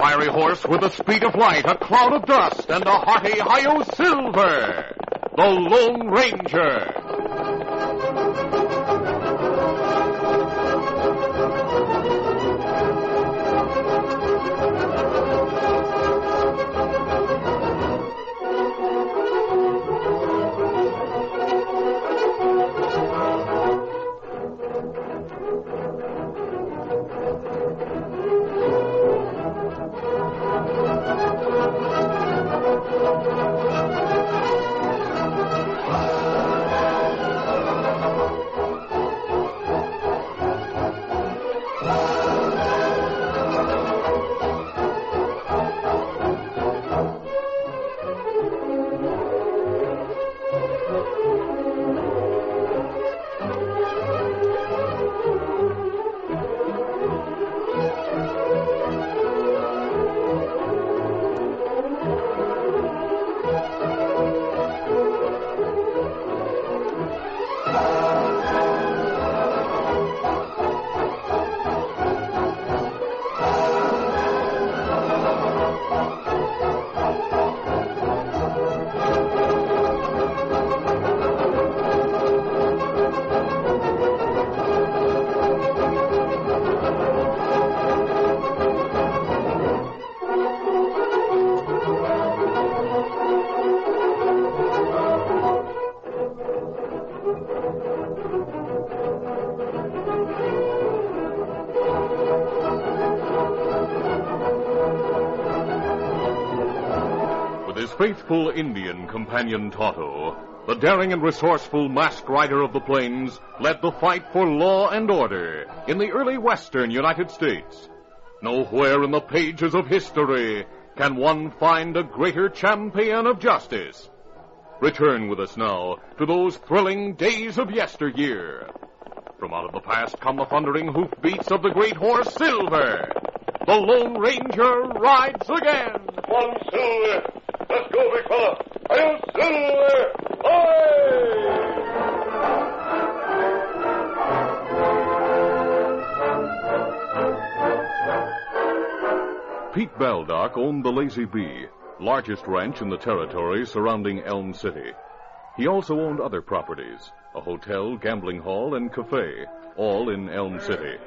fiery horse with the speed of light, a cloud of dust, and a hearty Hi-Yo Silver, the Lone Ranger. Faithful Indian companion Tonto, the daring and resourceful masked rider of the plains, led the fight for law and order in the early western United States. Nowhere in the pages of history can one find a greater champion of justice. Return with us now to those thrilling days of yesteryear. From out of the past come the thundering hoofbeats of the great horse Silver. The Lone Ranger rides again. Come on, Silver. Let's go, big fella. Hi-Yo Silver! Aye! Pete Baldock owned the Lazy Bee, largest ranch in the territory surrounding Elm City. He also owned other properties, a hotel, gambling hall, and cafe, all in Elm City.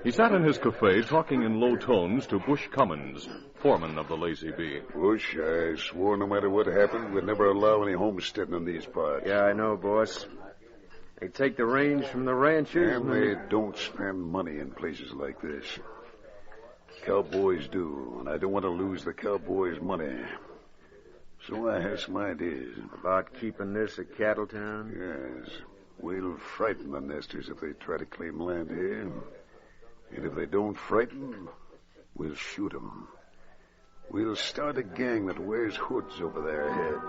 He sat in his cafe talking in low tones to Bush Cummins, foreman of the Lazy Bee. Bush, I swore no matter what happened, we'd never allow any homesteading in these parts. Yeah, I know, boss. They take the range from the ranchers. And they don't spend money in places like this. Cowboys do, and I don't want to lose the cowboys' money. So I have some ideas. About keeping this a cattle town? Yes. We'll frighten the nesters if they try to claim land here. And if they don't frighten, we'll shoot them. We'll start a gang that wears hoods over their heads.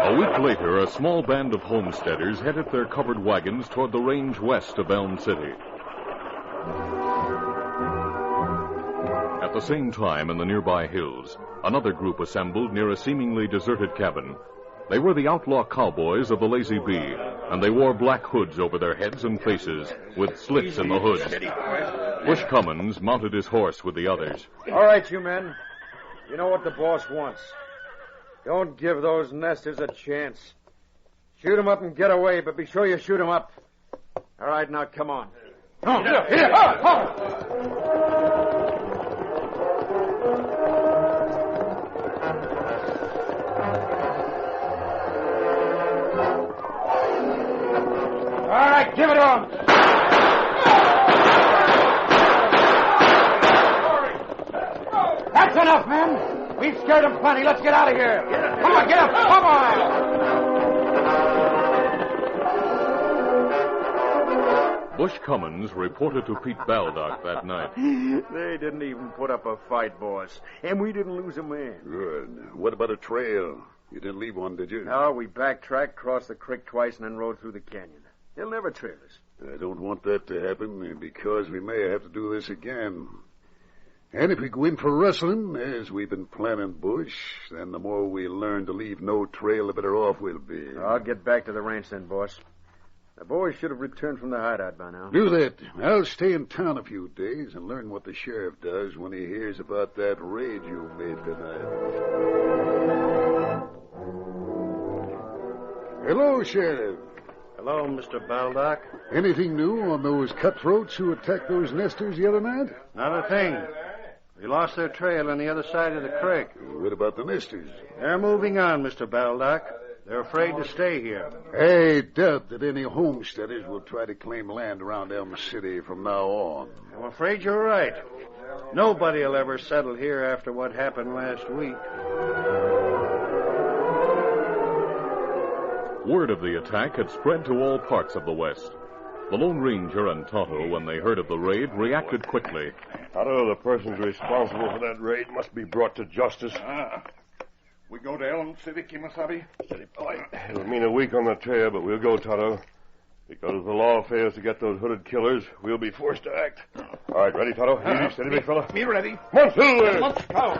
A week later, a small band of homesteaders headed their covered wagons toward the range west of Elm City. At the same time, in the nearby hills, another group assembled near a seemingly deserted cabin. They were the outlaw cowboys of the Lazy Bee, and they wore black hoods over their heads and faces, with slits in the hoods. Bush Cummins mounted his horse with the others. All right, you men. You know what the boss wants. Don't give those nesters a chance. Shoot 'em up and get away, but be sure you shoot 'em up. All right, now come on. Here. All right, give it to him. That's enough, men. We've scared them plenty. Let's get out of here. Come on, get up. Come on. Bush Cummins reported to Pete Baldock that night. They didn't even put up a fight, boss. And we didn't lose a man. Good. What about a trail? You didn't leave one, did you? No, we backtracked, crossed the creek twice, and then rode through the canyon. They'll never trail us. I don't want that to happen because we may have to do this again. And if we go in for rustling, as we've been planning, Bush, then the more we learn to leave no trail, the better off we'll be. I'll get back to the ranch then, boss. The boys should have returned from the hideout by now. Do that. I'll stay in town a few days and learn what the sheriff does when he hears about that raid you made tonight. Hello, Sheriff. Hello, Mr. Baldock. Anything new on those cutthroats who attacked those nesters the other night? Not a thing. We lost their trail on the other side of the creek. What about the nesters? They're moving on, Mr. Baldock. They're afraid to stay here. I doubt that any homesteaders will try to claim land around Elm City from now on. I'm afraid you're right. Nobody will ever settle here after what happened last week. Word of the attack had spread to all parts of the West. The Lone Ranger and Tonto, when they heard of the raid, reacted quickly. Tonto, the persons responsible for that raid must be brought to justice. We go to Elm City, Kimasabi? Steady, boy. It'll mean a week on the trail, but we'll go, Tonto. Because if the law fails to get those hooded killers, we'll be forced to act. All right, ready, Tonto? Easy, steady, big fella. Me ready. Come on, Silver! Let's go.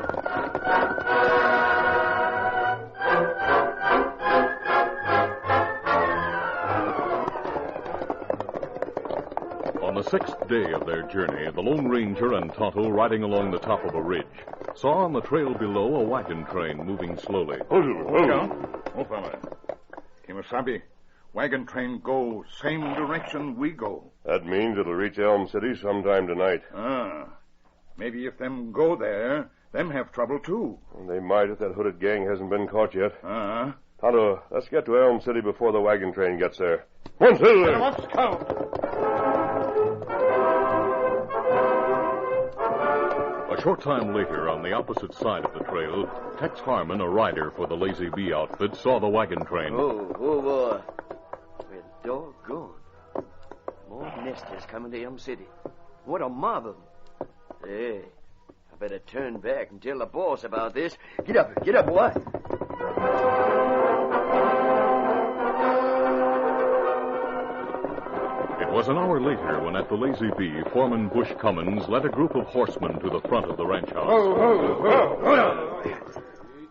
On the sixth day of their journey, the Lone Ranger and Tonto, riding along the top of a ridge, saw on the trail below a wagon train moving slowly. Oh, fella. Kimasabi, wagon train go same direction we go. That means it'll reach Elm City sometime tonight. Maybe if them go there, them have trouble too. And they might if that hooded gang hasn't been caught yet. Tonto, let's get to Elm City before the wagon train gets there. Come on, Silver! Let's go. A short time later, on the opposite side of the trail, Tex Harmon, a rider for the Lazy Bee outfit, saw the wagon train. Oh, boy. We're doggone. More nesters coming to Elm City. What a mob of them. Hey, I better turn back and tell the boss about this. Get up, boy. It was an hour later when, at the Lazy Bee, Foreman Bush Cummins led a group of horsemen to the front of the ranch house.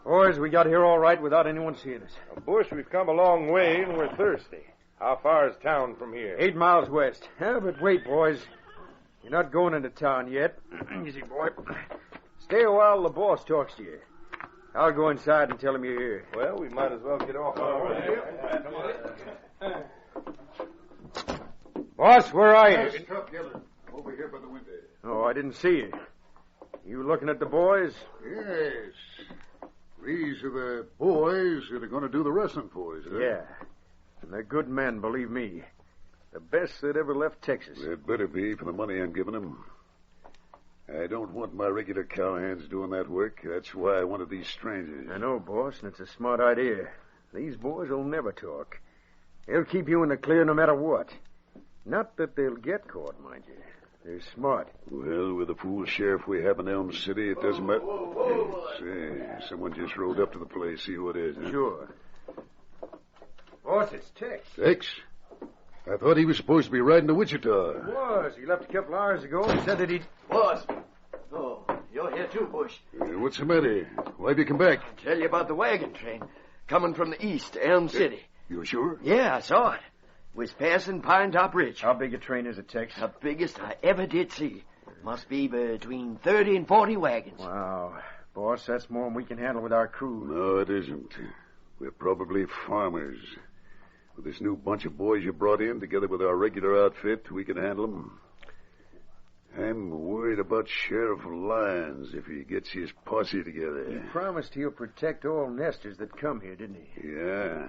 Boys, we got here all right without anyone seeing us. Bush, we've come a long way and we're thirsty. How far is town from here? 8 miles west. But wait, boys. You're not going into town yet. Easy, boy. Stay a while, the boss talks to you. I'll go inside and tell him you're here. Well, we might as well get off. Boss, where are you? Over here by the window. Oh, I didn't see you. You looking at the boys? Yes. These are the boys that are going to do the wrestling for us, huh? Yeah. And they're good men, believe me. The best that ever left Texas. They'd better be for the money I'm giving them. I don't want my regular cowhands doing that work. That's why I wanted these strangers. I know, boss, and it's a smart idea. These boys will never talk. They'll keep you in the clear no matter what. Not that they'll get caught, mind you. They're smart. Well, with the fool sheriff we have in Elm City, it doesn't matter. Say, someone just rode up to the place. See who it is. Huh? Sure. Boss, it's Tex. Tex? I thought he was supposed to be riding to Wichita. He was. He left a couple hours ago and said that he'd... Boss. Oh, you're here too, Bush. What's the matter? Why'd you come back? Tell you about the wagon train coming from the east to Elm City. You sure? Yeah, I saw it. Was passing Pine Top Ridge. How big a train is it, Tex? The biggest I ever did see. Must be between 30 and 40 wagons. Wow. Boss, that's more than we can handle with our crew. No, it isn't. We're probably farmers. With this new bunch of boys you brought in, together with our regular outfit, we can handle them. I'm worried about Sheriff Lyons if he gets his posse together. He promised he'll protect all nesters that come here, didn't he? Yeah.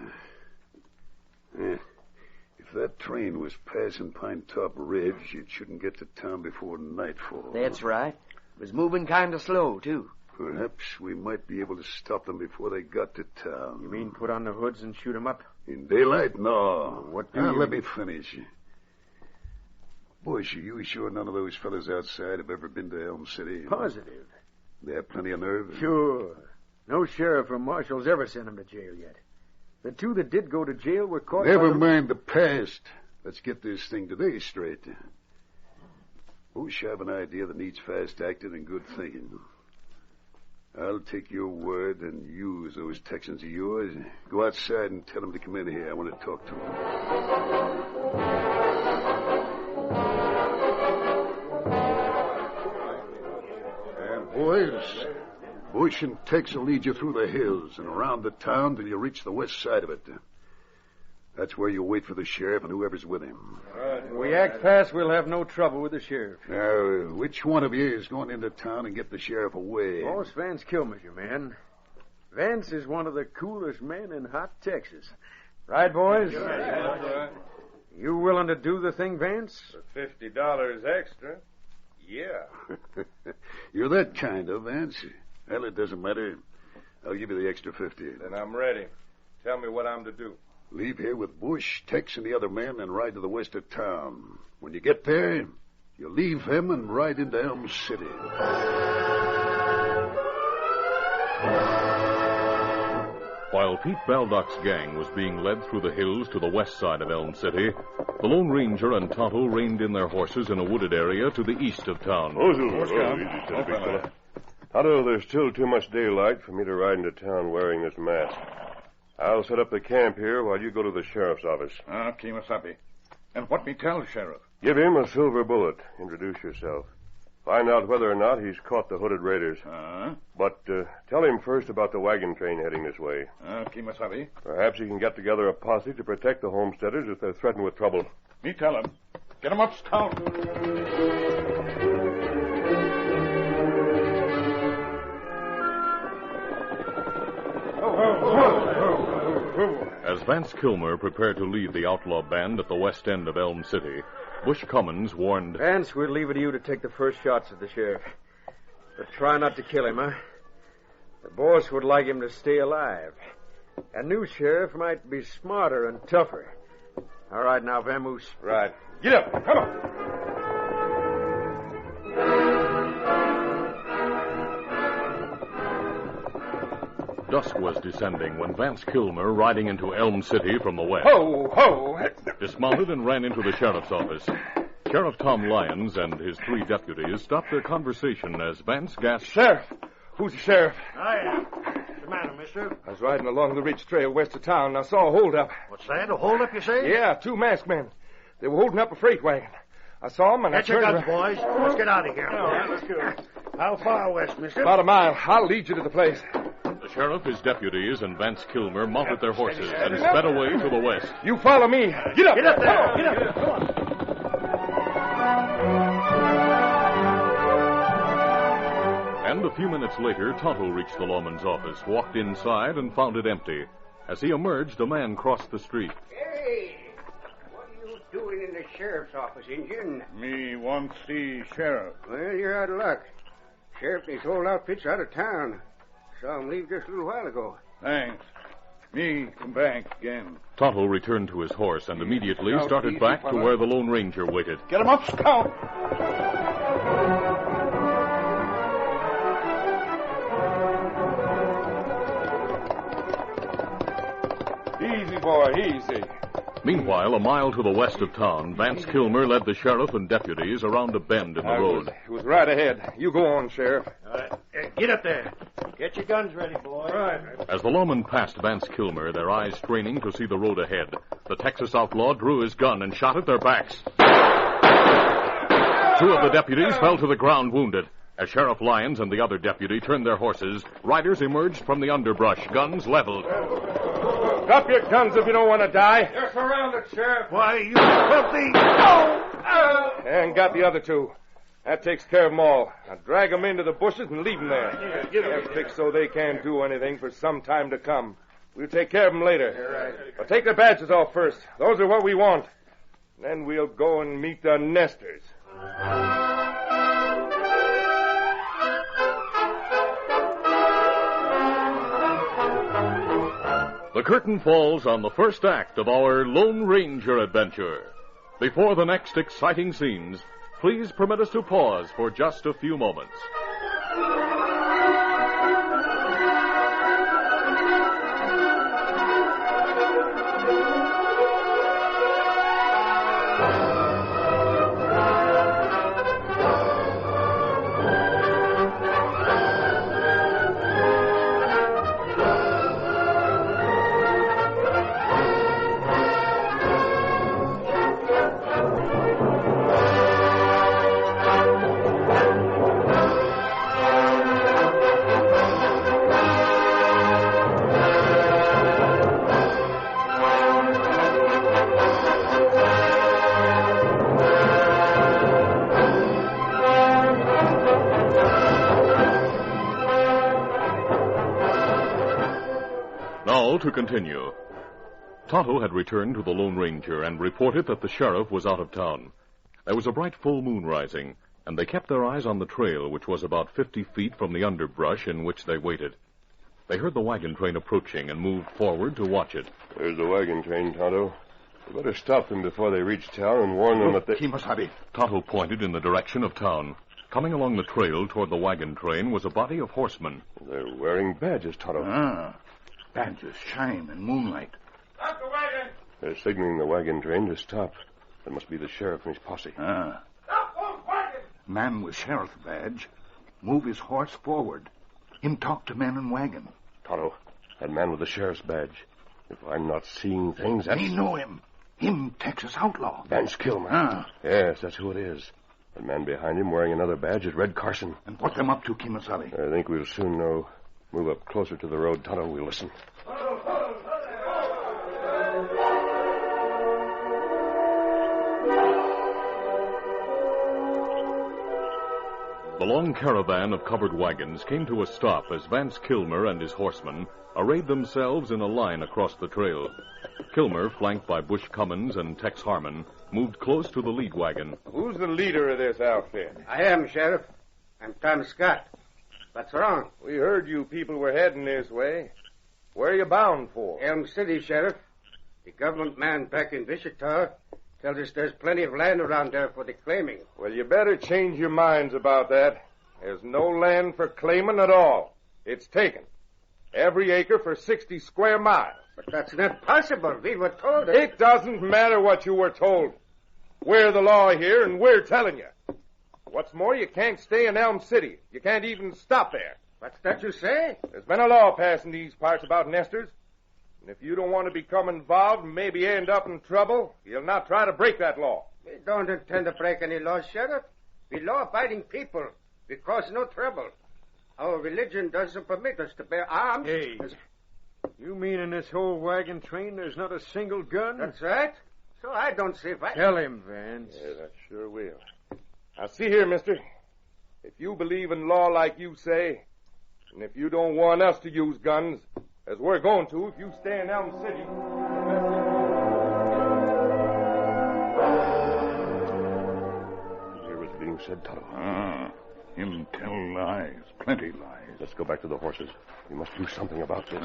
If that train was passing Pine Top Ridge, it shouldn't get to town before nightfall. That's right. It was moving kind of slow, too. Perhaps we might be able to stop them before they got to town. You mean put on the hoods and shoot them up? In daylight? No. What do you... Let me finish. Bush, are you sure none of those fellas outside have ever been to Elm City? Positive. They have plenty of nerve? Sure. No sheriff or marshal's ever sent them to jail yet. The two that did go to jail were caught... Never mind the past. Let's get this thing today straight. Bush have an idea that needs fast acting and good thinking. I'll take your word and use those Texans of yours. Go outside and tell them to come in here. I want to talk to them. And boys, Bush and Tex will lead you through the hills and around the town till you reach the west side of it. That's where you wait for the sheriff and whoever's with him. If we act fast, we'll have no trouble with the sheriff. Now, which one of you is going into town and get the sheriff away? Boss Vance Kilmer's your man. Vance is one of the coolest men in hot Texas. Right, boys? You willing to do the thing, Vance? For $50 extra, yeah. You're that kind of, Vance. Well, it doesn't matter. I'll give you the extra 50. Then I'm ready. Tell me what I'm to do. Leave here with Bush, Tex, and the other men, and ride to the west of town. When you get there, you leave him and ride into Elm City. While Pete Baldock's gang was being led through the hills to the west side of Elm City, the Lone Ranger and Tonto reined in their horses in a wooded area to the east of town. Tonto, there's still too much daylight for me to ride into town wearing this mask. I'll set up the camp here while you go to the sheriff's office. Kimasabi. And what me tell, Sheriff? Give him a silver bullet. Introduce yourself. Find out whether or not he's caught the hooded raiders. But tell him first about the wagon train heading this way. Kimasabi. Perhaps he can get together a posse to protect the homesteaders if they're threatened with trouble. Me tell him. Get him up, Scout. As Vance Kilmer prepared to lead the outlaw band at the west end of Elm City, Bush Cummins warned... Vance, we'll leave it to you to take the first shots at the sheriff. But try not to kill him, huh? The boss would like him to stay alive. A new sheriff might be smarter and tougher. All right, now, Vamoose. Right. Get up. Come on. Dusk was descending when Vance Kilmer, riding into Elm City from the west, Ho! dismounted and ran into the sheriff's office. Sheriff Tom Lyons and his three deputies stopped their conversation as Vance gasped, Sheriff! Who's the sheriff? I am. What's the matter, mister? I was riding along the ridge trail west of town and I saw a holdup. What's that? A holdup, you say? Yeah, two masked men. They were holding up a freight wagon. I saw them and Get I your turned guns, boys. Let's get out of here. Yeah, let's do it. How far west, mister? About a mile. I'll lead you to the place. The sheriff, his deputies, and Vance Kilmer mounted their horses and sped away to the west. You follow me. Get up. Get up there. Get up. Come on. And a few minutes later, Tonto reached the lawman's office, walked inside, and found it empty. As he emerged, a man crossed the street. Hey, what are you doing in the sheriff's office, Injun? Me want see Sheriff. Well, you're out of luck. Sheriff and his whole outfit's out of town. Saw him leave just a little while ago. Thanks. Me come back again. Tonto returned to his horse and immediately Now, started easy, back to fella. where the Lone Ranger waited. Get him up, Scout. Easy, boy, easy. Meanwhile, a mile to the west of town, Vance Kilmer led the sheriff and deputies around a bend in the road. It was right ahead. You go on, Sheriff. All right. Get up there. Get your guns ready, boys. Right. As the lawman passed Vance Kilmer, their eyes straining to see the road ahead, the Texas outlaw drew his gun and shot at their backs. Two of the deputies fell to the ground wounded. As Sheriff Lyons and the other deputy turned their horses, riders emerged from the underbrush, guns leveled. Drop your guns if you don't want to die. They're surrounded, Sheriff. Why, you filthy... And got the other two. That takes care of them all. Now drag them into the bushes and leave them there. They're fixed so they can't do anything for some time to come. We'll take care of them later. But take their badges off first. Those are what we want. Then we'll go and meet the nesters. The curtain falls on the first act of our Lone Ranger adventure. Before the next exciting scenes, please permit us to pause for just a few moments. call to continue. Tonto had returned to the Lone Ranger and reported that the sheriff was out of town. There was a bright full moon rising, and they kept their eyes on the trail, which was about 50 feet from the underbrush in which they waited. They heard the wagon train approaching and moved forward to watch it. There's the wagon train, Tonto. You better stop them before they reach town and warn them that they... Kimasabi. Tonto pointed in the direction of town. Coming along the trail toward the wagon train was a body of horsemen. They're wearing badges, Tonto. Badges shine in moonlight. Stop the wagon! They're signaling the wagon train to stop. That must be the sheriff and his posse. Stop those wagons! Man with sheriff badge. Move his horse forward. Him talk to man in wagon. Tonto, that man with the sheriff's badge. If I'm not seeing things, that's... Me know him. Him Texas outlaw. Vance Kilmer. Yes, that's who it is. The man behind him wearing another badge is Red Carson. And what them up to, Kimasabi? I think we'll soon know. Move up closer to the road, Tonto, and we'll listen. The long caravan of covered wagons came to a stop as Vance Kilmer and his horsemen arrayed themselves in a line across the trail. Kilmer, flanked by Bush Cummins and Tex Harmon, moved close to the lead wagon. Who's the leader of this outfit? I am, Sheriff. I'm Tom Scott. What's wrong? We heard you people were heading this way. Where are you bound for? Elm City, Sheriff. The government man back in Wichita tells us there's plenty of land around there for the claiming. Well, you better change your minds about that. There's no land for claiming at all. It's taken. Every acre for 60 square miles. But that's not possible. We were told it. It doesn't matter what you were told. We're the law here, and we're telling you. What's more, you can't stay in Elm City. You can't even stop there. What's that you say? There's been a law passed in these parts about nesters. And if you don't want to become involved and maybe end up in trouble, you'll not try to break that law. We don't intend to break any laws, Sheriff. We're law-abiding people. We cause no trouble. Our religion doesn't permit us to bear arms. Hey, you mean in this whole wagon train there's not a single gun? That's right. So I don't see why... Tell him, Vance. Yes, I sure will. Now, see here, mister. If you believe in law like you say, and if you don't want us to use guns, as we're going to if you stay in Elm City... Hear what's being said, Tonto. Him tell lies. Plenty lies. Let's go back to the horses. We must do something about this.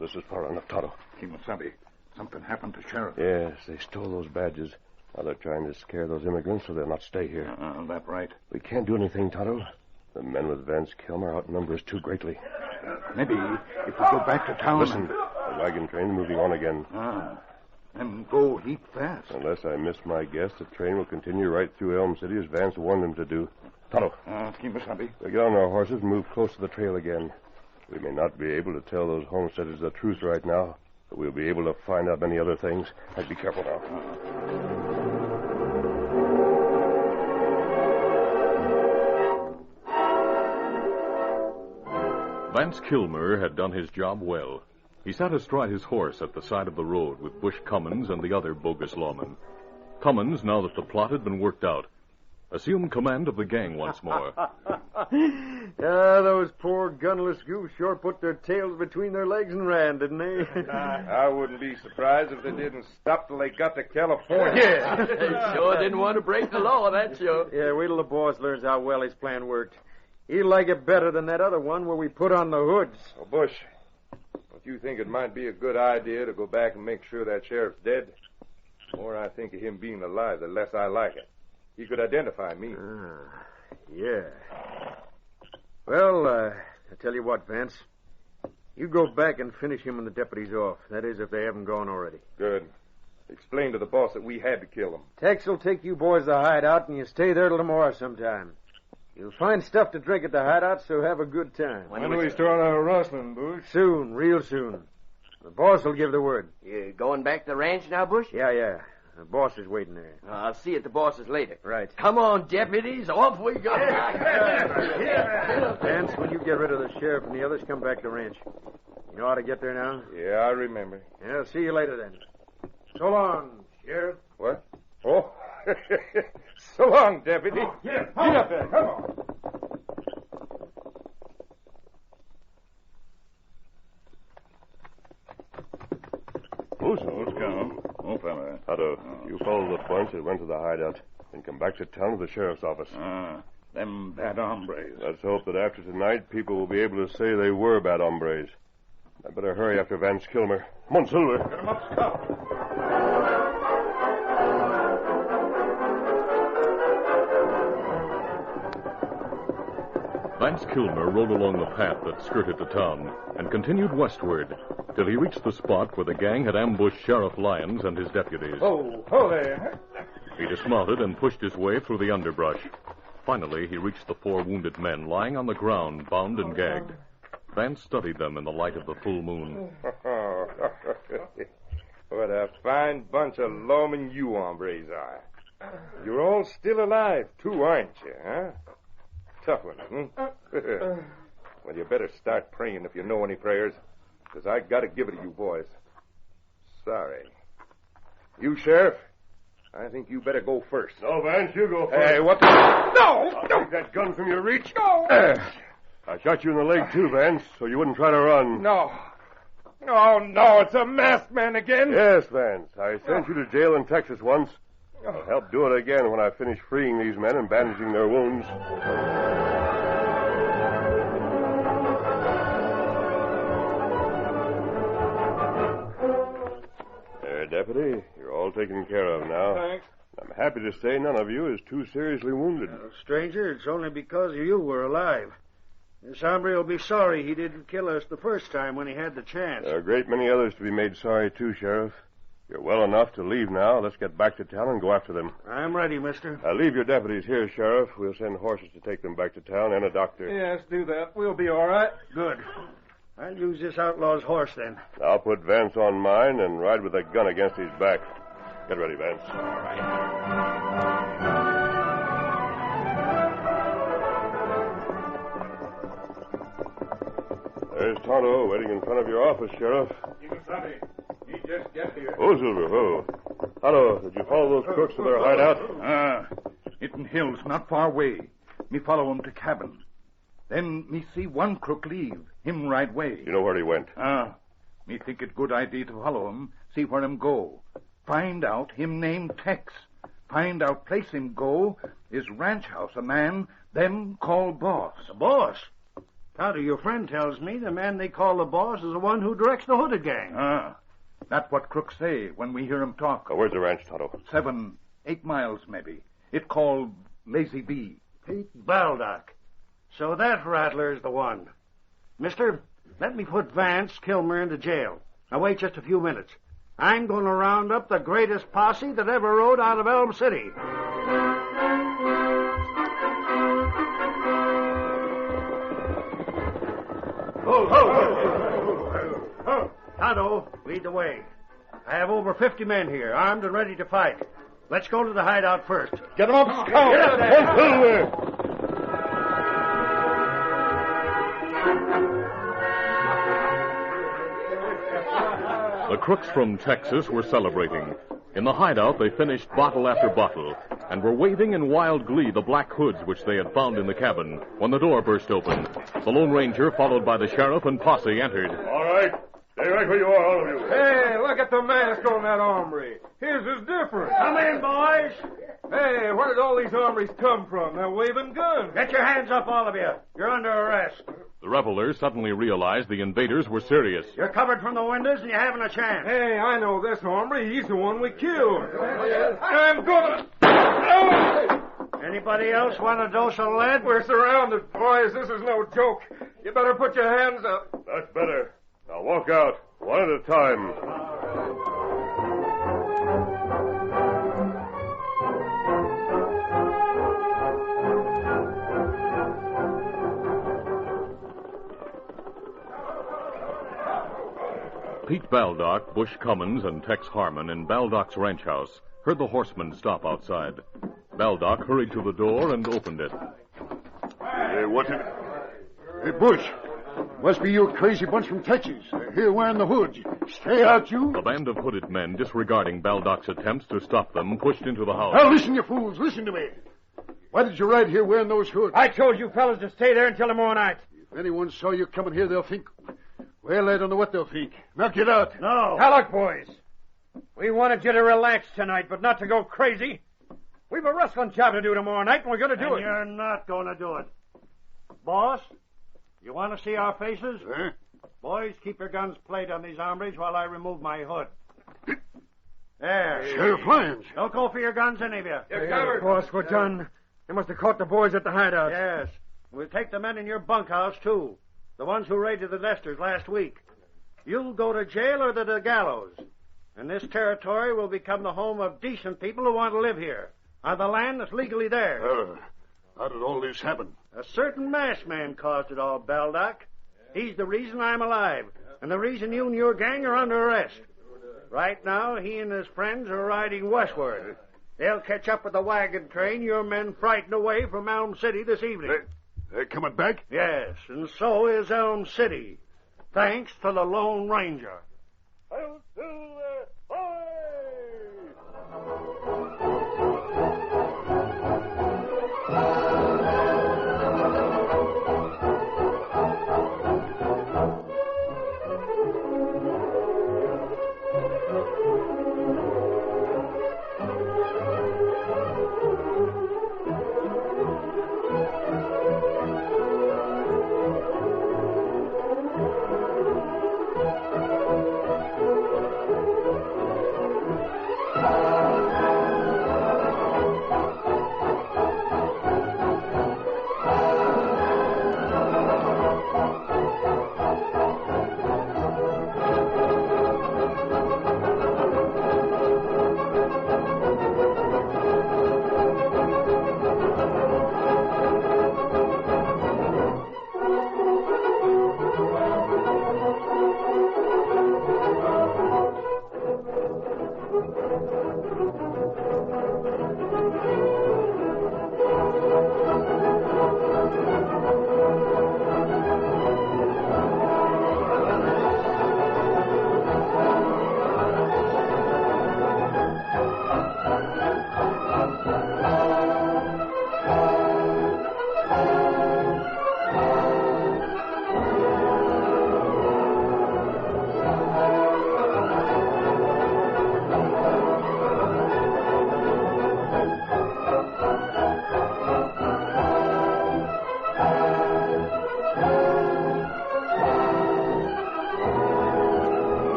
This is far enough, Tonto. Kimasabi, something happened to Sheriff. Yes, they stole those badges. Now they're trying to scare those immigrants so they'll not stay here. That right. We can't do anything, Tonto. The men with Vance Kilmer outnumber us too greatly. Maybe if we go back to town... Listen, the wagon train moving on again. And go heap fast. Unless I miss my guess, the train will continue right through Elm City as Vance warned them to do. Tonto. Kimasabi. We'll get on our horses and move close to the trail again. We may not be able to tell those homesteaders the truth right now, but we'll be able to find out many other things. I'd be careful now. Vance Kilmer had done his job well. He sat astride his horse at the side of the road with Bush Cummins and the other bogus lawmen. Cummins, now that the plot had been worked out, assumed command of the gang once more. Those poor gunless goofs sure put their tails between their legs and ran, didn't they? I wouldn't be surprised if they didn't stop till they got to California. They sure didn't want to break the law, that's sure. Yeah, wait till the boss learns how well his plan worked. He'll like it better than that other one where we put on the hoods. Oh, Bush, don't you think it might be a good idea to go back and make sure that sheriff's dead? The more I think of him being alive, the less I like it. He could identify me. Yeah. Well, I tell you what, Vance. You go back and finish him and the deputies off. That is, if they haven't gone already. Good. Explain to the boss that we had to kill him. Tex will take you boys to the hideout, and you stay there till tomorrow sometime. You'll find stuff to drink at the hideout, so have a good time. When do we start our rustling, Bush? Soon, real soon. The boss will give the word. You going back to the ranch now, Bush? Yeah. The boss is waiting there. I'll see you at the boss's later. Right. Come on, deputies. Off we go. Vance, when you get rid of the sheriff and the others, come back to the ranch. You know how to get there now? Yeah, I remember. Yeah, I'll see you later then. So long, Sheriff. What? Oh. So long, deputy. Get up there. Come on. Let's go. Oh, fella. Otto, you follow the bunch that went to the hideout and come back to town to the sheriff's office. Them bad hombres. Let's hope that after tonight, people will be able to say they were bad hombres. I better hurry after Vance Kilmer. Come on, Silver. Get him up, Scout. Vance Kilmer rode along the path that skirted the town and continued westward till he reached the spot where the gang had ambushed Sheriff Lyons and his deputies. Oh, there. He dismounted and pushed his way through the underbrush. Finally, he reached the 4 wounded men lying on the ground, bound and gagged. Vance studied them in the light of the full moon. What a fine bunch of lawmen you hombres are. You're all still alive, too, aren't you, huh? Tough one, Well, you better start praying if you know any prayers, because I got to give it to you boys. Sorry. You, Sheriff, I think you better go first. No, Vance, you go first. Hey, what the... No! Take that gun from your reach. No! I shot you in the leg, too, Vance, so you wouldn't try to run. No. Oh, no, it's a masked man again. Yes, Vance. I sent you to jail in Texas once. I'll help do it again when I finish freeing these men and bandaging their wounds. There, Deputy. You're all taken care of now. Thanks. I'm happy to say none of you is too seriously wounded. Stranger, it's only because you were alive. This hombre will be sorry he didn't kill us the first time when he had the chance. There are a great many others to be made sorry, too, Sheriff. You're well enough to leave now. Let's get back to town and go after them. I'm ready, mister. Leave your deputies here, Sheriff. We'll send horses to take them back to town and a doctor. Yes, do that. We'll be all right. Good. I'll use this outlaw's horse, then. I'll put Vance on mine and ride with a gun against his back. Get ready, Vance. All right. There's Tonto waiting in front of your office, Sheriff. He just get here. Oh, Silver, oh. Tonto, did you follow those crooks to their hideout? It in hills not far away. Me follow him to cabin. Then me see one crook leave. Him right way. You know where he went? Me think it good idea to follow him, see where him go. Find out him name Tex. Find out place him go is ranch house, a man them call boss. The boss? Tonto, your friend tells me the man they call the boss is the one who directs the hooded gang. That's what crooks say when we hear him talk. Where's the ranch, Tonto? 7, 8 miles, maybe. It called Lazy Bee. Pete Baldock. So that rattler is the one. Mister, let me put Vance Kilmer into jail. Now, wait just a few minutes. I'm going to round up the greatest posse that ever rode out of Elm City. Tonto, lead the way. I have over 50 men here, armed and ready to fight. Let's go to the hideout first. Get them up, Scout. Get up there. The crooks from Texas were celebrating. In the hideout, they finished bottle after bottle and were waving in wild glee the black hoods which they had found in the cabin when the door burst open. The Lone Ranger, followed by the sheriff and posse, entered. All right. Stay right where you are, all of you. Hey, look at the mask on that hombre. His is different. Come in, boys. Hey, where did all these hombres come from? They're waving guns. Get your hands up, all of you. You're under arrest. The revelers suddenly realized the invaders were serious. You're covered from the windows and you haven't a chance. Hey, I know this hombre. He's the one we killed. I'm gonna... Anybody else want a dose of lead? We're surrounded, boys. This is no joke. You better put your hands up. That's better. Now walk out, one at a time. Pete Baldock, Bush Cummins, and Tex Harmon in Baldock's ranch house heard the horsemen stop outside. Baldock hurried to the door and opened it. Hey, what's it? Hey, Bush. Must be you crazy bunch from Texas. They're here wearing the hoods. Stay out, you. The band of hooded men, disregarding Baldock's attempts to stop them, pushed into the house. Now, listen, you fools. Listen to me. Why did you ride here wearing those hoods? I told you fellas to stay there until tomorrow night. If anyone saw you coming here, they'll think... Well, I don't know what they'll think. Now get out. No. Now, look, boys. We wanted you to relax tonight, but not to go crazy. We've a wrestling job to do tomorrow night, and we're going to do it. You're not going to do it. Boss, you want to see our faces? Huh? Boys, keep your guns played on these hombres while I remove my hood. There. Sheriff Lyons. Don't go for your guns, any of you. You're covered. Boss, we're done. They must have caught the boys at the hideout. Yes. We'll take the men in your bunkhouse, too. The ones who raided the Lesters last week. You'll go to jail or to the gallows. And this territory will become the home of decent people who want to live here, on the land that's legally theirs. How did all this happen? A certain masked man caused it all, Baldock. He's the reason I'm alive, and the reason you and your gang are under arrest. Right now, he and his friends are riding westward. They'll catch up with the wagon train your men frightened away from Elm City this evening. They're coming back? Yes, and so is Elm City. Thanks to the Lone Ranger.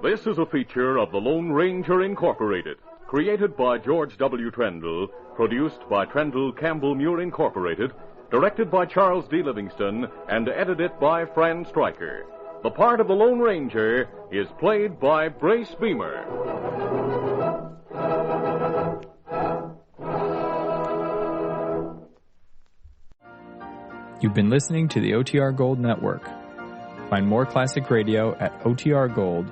This is a feature of the Lone Ranger Incorporated, created by George W. Trendle, produced by Trendle Campbell Muir Incorporated, directed by Charles D. Livingston, and edited by Fran Stryker. The part of the Lone Ranger is played by Brace Beamer. You've been listening to the OTR Gold Network. Find more classic radio at otrgold.com.